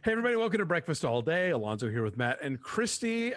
Hey, everybody, welcome to Breakfast All Day. Alonso here with Matt and Christy.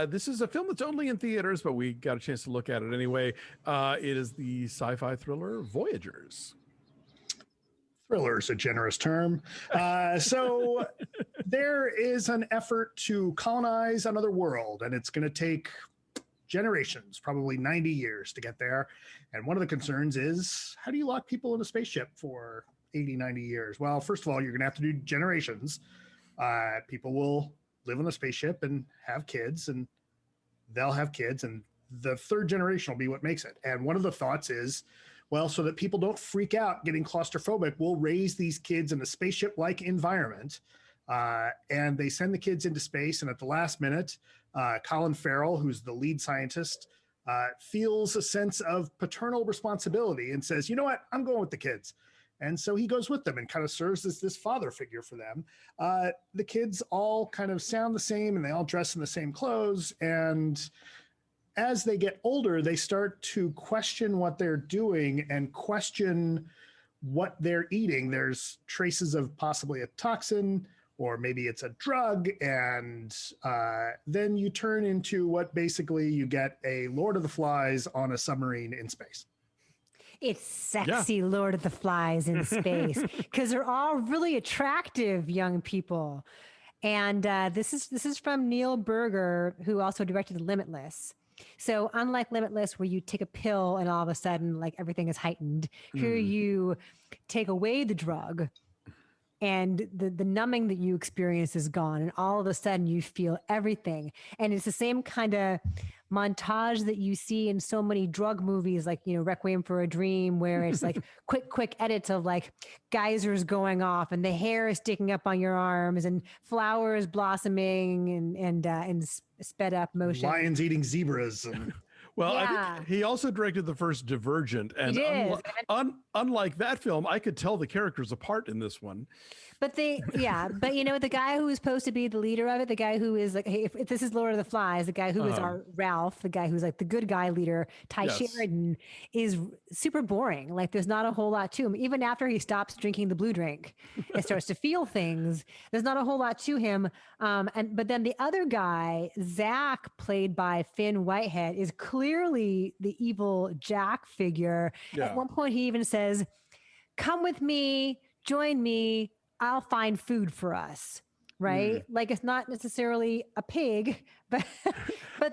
This is a film that's only in theaters, but we got a chance to look at it anyway. It is the sci-fi thriller Voyagers. Thriller is a generous term. So there is an effort to colonize another world, and it's going to take generations, probably 90 years to get there. And one of the concerns is, how do you lock people in a spaceship for 80, 90 years? Well, first of all, you're going to have to do generations. People will live on a spaceship and have kids, and they'll have kids, and the third generation will be what makes it. And one of the thoughts is, well, so that people don't freak out getting claustrophobic, we'll raise these kids in a spaceship-like environment. And they send the kids into space, and at the last minute, Colin Farrell, who's the lead scientist, feels a sense of paternal responsibility and says, you know what, I'm going with the kids. And so he goes with them and kind of serves as this father figure for them. The kids all kind of sound the same, and they all dress in the same clothes. And as they get older, they start to question what they're doing and question what they're eating. There's traces of possibly a toxin, or maybe it's a drug. And then you turn into what basically you get a Lord of the Flies on a submarine in space. It's sexy, Lord of the Flies in space, because they're all really attractive young people. And this is from Neil Berger, who also directed Limitless. So unlike Limitless, where you take a pill and all of a sudden, like, everything is heightened, here you take away the drug and the numbing that you experience is gone. And all of a sudden you feel everything. And it's the same kind of montage that you see in so many drug movies, like, Requiem for a Dream, where it's like quick edits of like geysers going off and the hair is sticking up on your arms and flowers blossoming and sped up motion. Lions eating zebras. And Well, yeah. I think he also directed the first Divergent, and unlike that film, I could tell the characters apart in this one. But the guy who is supposed to be the leader of it, the guy who is like, hey, if this is Lord of the Flies, the guy who is our Ralph, the guy who's like the good guy leader, Sheridan, is super boring. Like, there's not a whole lot to him. Even after he stops drinking the blue drink and starts to feel things, there's not a whole lot to him. But then the other guy, Zach, played by Finn Whitehead, is clearly the evil Jack figure. Yeah. At one point, he even says, "Come with me, join me. I'll find food for us." Right? Like, it's not necessarily a pig, but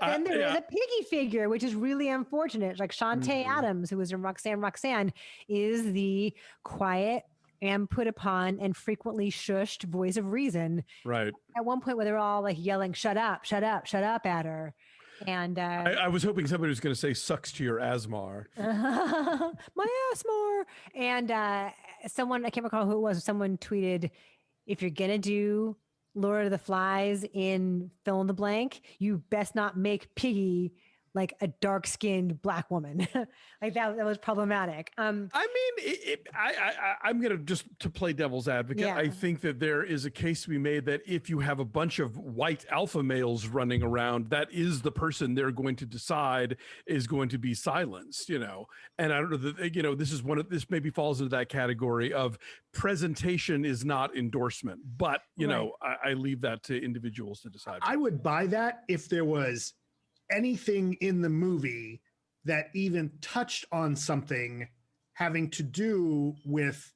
then there is a piggy figure, which is really unfortunate. Like Shantae Adams, who was in Roxanne, is the quiet and put upon and frequently shushed voice of reason. Right. At one point where they're all like yelling, shut up at her. And I was hoping somebody was going to say sucks to your Asmar. My Asmar. And someone, I can't recall who it was, someone tweeted, if you're going to do Lord of the Flies in fill in the blank, you best not make Piggy like a dark-skinned black woman. Like that was problematic. I mean, I'm going to just to play devil's advocate. Yeah. I think that there is a case to be made that if you have a bunch of white alpha males running around, that is the person they're going to decide is going to be silenced, And I don't know that, this maybe falls into that category of presentation is not endorsement, but, I leave that to individuals to decide. I would buy that if there was anything in the movie that even touched on something having to do with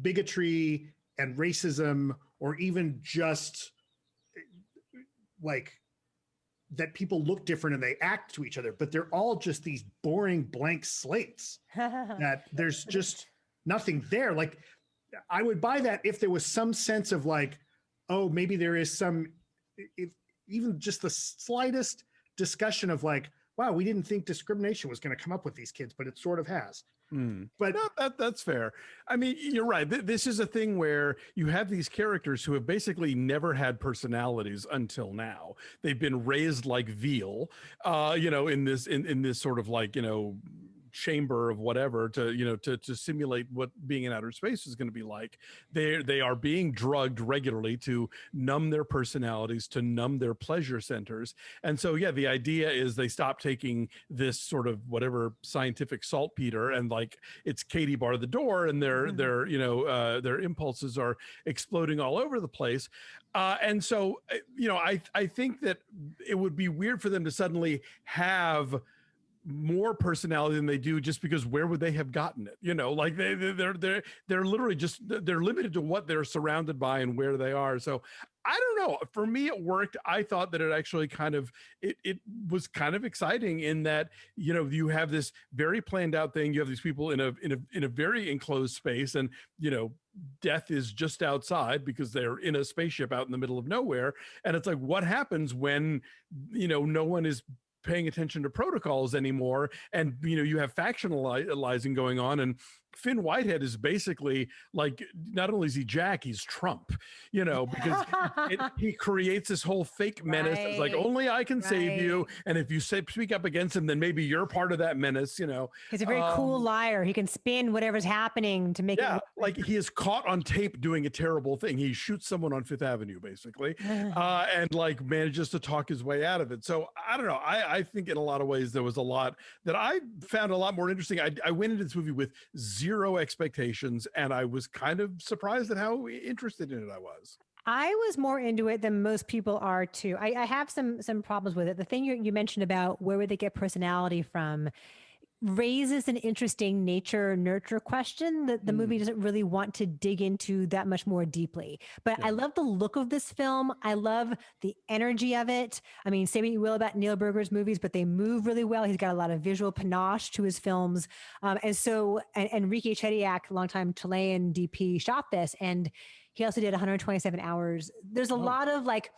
bigotry and racism, or even just like that people look different and they act to each other, but they're all just these boring blank slates that there's just nothing there. Like, I would buy that if there was some sense of like, oh, maybe there is some, even just the slightest discussion of like, wow, we didn't think discrimination was going to come up with these kids, but it sort of has. But no, that's fair. I mean, you're right. This is a thing where you have these characters who have basically never had personalities until now. They've been raised like veal, in this sort of like, chamber of whatever to simulate what being in outer space is going to be like. They are being drugged regularly to numb their personalities, to numb their pleasure centers. And so, yeah, the idea is they stop taking this sort of whatever scientific saltpeter and like it's Katie bar the door, and their impulses are exploding all over the place. And so, I think that it would be weird for them to suddenly have more personality than they do, just because where would they have gotten it? Like they're literally just, they're limited to what they're surrounded by and where they are. So I don't know. For me, it worked. I thought that it actually it was kind of exciting in that, you have this very planned out thing. You have these people in a very enclosed space, and, death is just outside because they're in a spaceship out in the middle of nowhere. And it's like, what happens when, no one is paying attention to protocols anymore, and you have factionalizing going on, and Finn Whitehead is basically like, not only is he Jack, he's Trump, because he creates this whole fake menace. It's like, only I can save you, and if you speak up against him, then maybe you're part of that menace. He's a very cool liar. He can spin whatever's happening to make it. Like he is caught on tape doing a terrible thing. He shoots someone on Fifth Avenue, basically, and like manages to talk his way out of it. So I don't know. I think in a lot of ways there was a lot that I found a lot more interesting. I went into this movie with zero expectations, and I was kind of surprised at how interested in it I was. I was more into it than most people are too. I have some problems with it. The thing you mentioned about where would they get personality from raises an interesting nature nurture question that the movie doesn't really want to dig into that much more deeply. But I love the look of this film. I love the energy of it. I mean, say what you will about Neil Berger's movies, but they move really well. He's got a lot of visual panache to his films. And so Enrique Chediak, longtime Chilean DP, shot this, and he also did 127 hours. There's a lot of like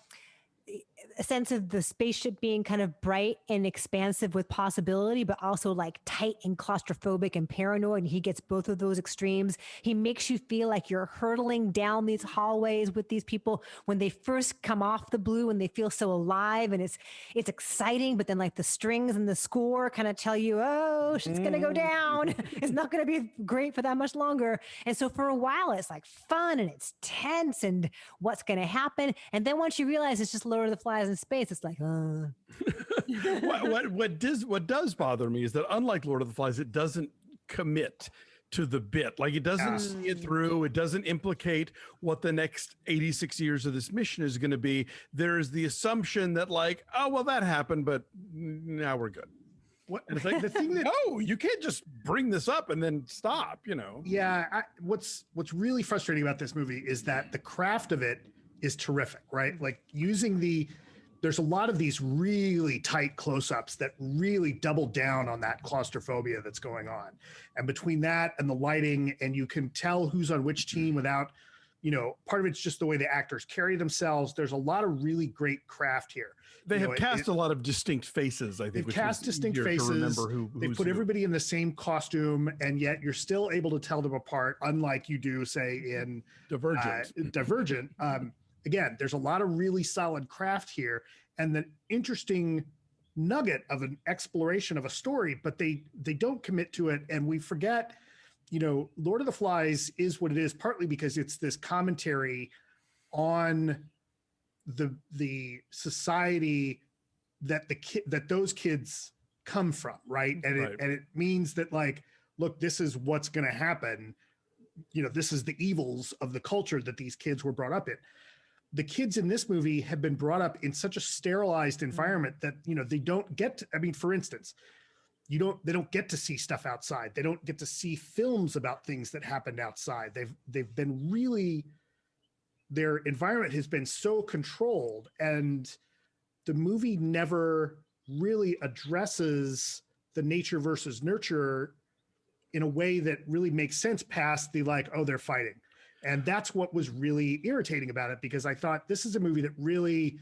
a sense of the spaceship being kind of bright and expansive with possibility, but also like tight and claustrophobic and paranoid. And he gets both of those extremes. He makes you feel like you're hurtling down these hallways with these people when they first come off the blue, and they feel so alive, and it's exciting. But then like the strings and the score kind of tell you, oh, shit's going to go down. It's not going to be great for that much longer. And so for a while, it's like fun and it's tense and what's going to happen. And then once you realize it's just Lord of the Flies in space, it's like, what does bother me is that unlike Lord of the Flies, it doesn't commit to the bit. Like it doesn't see it through. It doesn't implicate what the next 86 years of this mission is going to be. There's the assumption that like, oh, well, that happened, but now we're good. And it's like the thing that, no, you can't just bring this up and then stop, Yeah. What's really frustrating about this movie is that the craft of it is terrific, right? Like there's a lot of these really tight close-ups that really double down on that claustrophobia that's going on. And between that and the lighting, and you can tell who's on which team without, part of it's just the way the actors carry themselves. There's a lot of really great craft here. They have cast a lot of distinct faces, I think. They've cast distinct faces. They put everybody in the same costume, and yet you're still able to tell them apart, unlike you do, say, in Divergent. Again, there's a lot of really solid craft here, and the interesting nugget of an exploration of a story, but they don't commit to it. And we forget, Lord of the Flies is what it is, partly because it's this commentary on the society that that those kids come from, right? And it means that like, look, this is what's going to happen. This is the evils of the culture that these kids were brought up in. The kids in this movie have been brought up in such a sterilized environment that, they don't get to, I mean, for instance, they don't get to see stuff outside. They don't get to see films about things that happened outside. They've been really, their environment has been so controlled, and the movie never really addresses the nature versus nurture in a way that really makes sense past the like, oh, they're fighting. And that's what was really irritating about it, because I thought this is a movie that really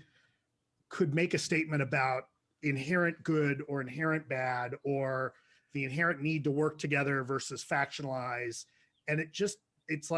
could make a statement about inherent good or inherent bad, or the inherent need to work together versus factionalize. And it's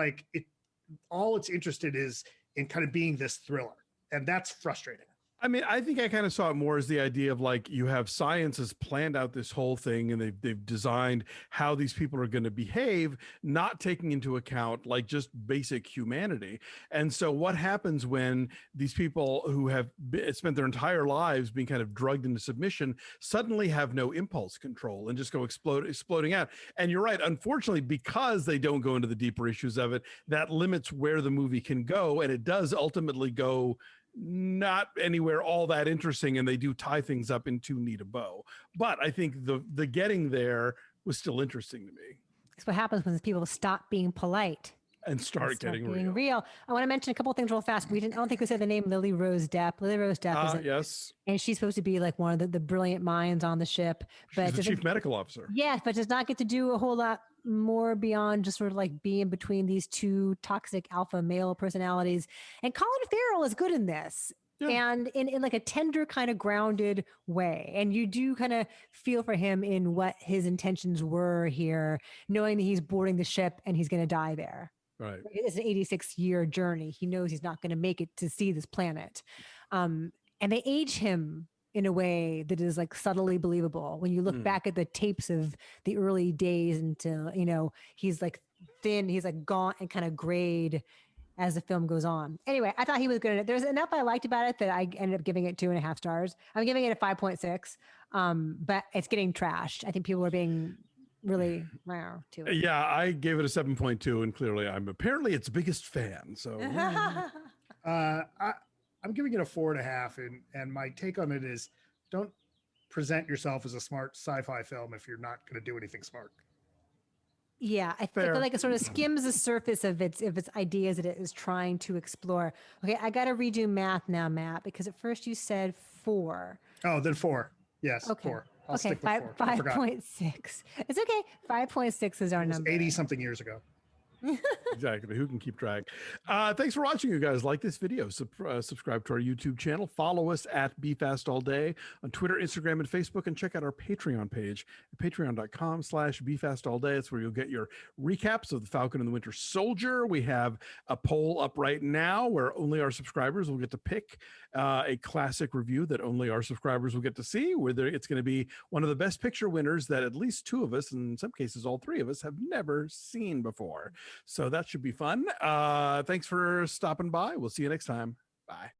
all it's interested is in kind of being this thriller. And that's frustrating. I mean, I think I kind of saw it more as the idea of like you have science has planned out this whole thing and they've designed how these people are going to behave, not taking into account like just basic humanity. And so what happens when these people who have spent their entire lives being kind of drugged into submission suddenly have no impulse control and just go exploding out? And you're right, unfortunately, because they don't go into the deeper issues of it, that limits where the movie can go, and it does ultimately go not anywhere all that interesting, and they do tie things up in too neat a bow. But I think the getting there was still interesting to me. It's what happens when people stop being polite and start getting real. I want to mention a couple of things real fast. I don't think we said the name Lily Rose Depp. Lily Rose Depp is yes, and she's supposed to be like one of the brilliant minds on the ship, but she's the chief medical officer. Yes, but does not get to do a whole lot more beyond just sort of like being between these two toxic alpha male personalities. And Colin Farrell is good in this. Yeah. And in like a tender kind of grounded way. And you do kind of feel for him in what his intentions were here, knowing that he's boarding the ship and he's going to die there. Right. It's an 86-year journey. He knows he's not going to make it to see this planet. And they age him in a way that is like subtly believable. When you look back at the tapes of the early days until, he's like thin, he's like gaunt and kind of grayed as the film goes on. Anyway, I thought he was good at it. There's enough I liked about it that I ended up giving it 2.5 stars. I'm giving it a 5.6, but it's getting trashed. I think people are being really rare to it. Yeah, I gave it a 7.2, and clearly I'm apparently its biggest fan. So I'm giving it a 4.5, and my take on it is don't present yourself as a smart sci-fi film if you're not going to do anything smart. Yeah, I feel like it sort of skims the surface of its ideas that it is trying to explore. Okay, I got to redo math now, Matt, because at first you said 4. Oh, then 4. Yes, okay. 4. I'll stick with 4. 5.6. It's okay. 5.6 is our number. 80-something years ago. Exactly. Who can keep track? Thanks for watching, you guys. Like this video, subscribe to our YouTube channel, follow us at BeFastAllDay on Twitter, Instagram, and Facebook, and check out our Patreon page at patreon.com/BeFastAllDay. It's where you'll get your recaps of The Falcon and the Winter Soldier. We have a poll up right now where only our subscribers will get to pick a classic review that only our subscribers will get to see, whether it's going to be one of the best picture winners that at least 2 of us, and in some cases all 3 of us, have never seen before. So that should be fun. Thanks for stopping by. We'll see you next time. Bye.